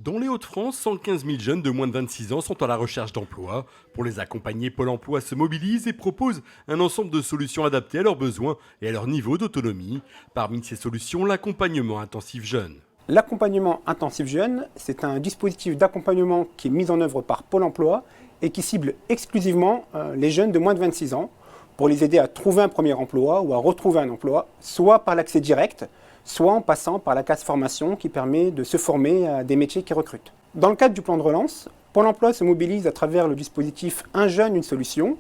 Dans les Hauts-de-France, 115 000 jeunes de moins de 26 ans sont à la recherche d'emploi. Pour les accompagner, Pôle emploi se mobilise et propose un ensemble de solutions adaptées à leurs besoins et à leur niveau d'autonomie. Parmi ces solutions, l'accompagnement intensif jeune. L'accompagnement intensif jeune, c'est un dispositif d'accompagnement qui est mis en œuvre par Pôle emploi et qui cible exclusivement les jeunes de moins de 26 ans pour les aider à trouver un premier emploi ou à retrouver un emploi, soit par l'accès direct, soit en passant par la case formation qui permet de se former à des métiers qui recrutent. Dans le cadre du plan de relance, Pôle emploi se mobilise à travers le dispositif Un jeune, une solution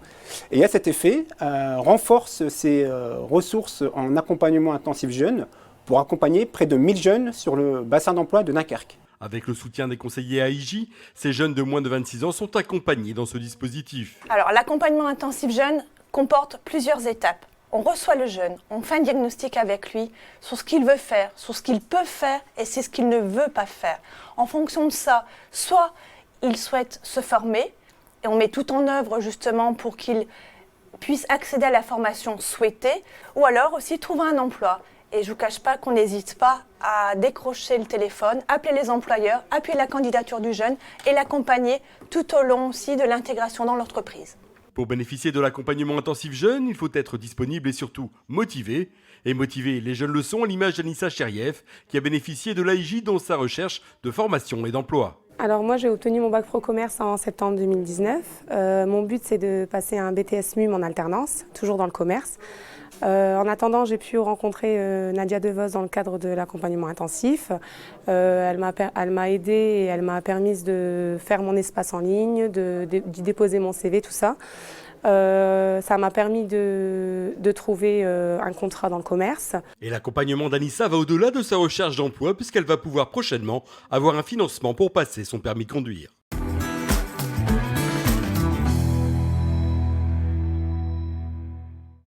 et à cet effet renforce ses ressources en accompagnement intensif jeune pour accompagner près de 1000 jeunes sur le bassin d'emploi de Dunkerque. Avec le soutien des conseillers AIJ, ces jeunes de moins de 26 ans sont accompagnés dans ce dispositif. Alors l'accompagnement intensif jeune comporte plusieurs étapes. On reçoit le jeune, on fait un diagnostic avec lui sur ce qu'il veut faire, sur ce qu'il peut faire et c'est ce qu'il ne veut pas faire. En fonction de ça, soit il souhaite se former et on met tout en œuvre justement pour qu'il puisse accéder à la formation souhaitée ou alors aussi trouver un emploi. Et je ne vous cache pas qu'on n'hésite pas à décrocher le téléphone, appeler les employeurs, appuyer la candidature du jeune et l'accompagner tout au long aussi de l'intégration dans l'entreprise. Pour bénéficier de l'accompagnement intensif jeune, il faut être disponible et surtout motivé. Et motiver, les jeunes le sont à l'image d'Anissa Cherieff, qui a bénéficié de l'AIJ dans sa recherche de formation et d'emploi. Alors moi j'ai obtenu mon bac pro commerce en septembre 2019. Mon but c'est de passer un BTS MUM en alternance, toujours dans le commerce. En attendant, j'ai pu rencontrer Nadia Devos dans le cadre de l'accompagnement intensif. Elle m'a aidée et elle m'a permis de faire mon espace en ligne, d'y déposer mon CV, tout ça. Ça m'a permis de trouver un contrat dans le commerce. Et l'accompagnement d'Anissa va au-delà de sa recherche d'emploi puisqu'elle va pouvoir prochainement avoir un financement pour passer son permis de conduire.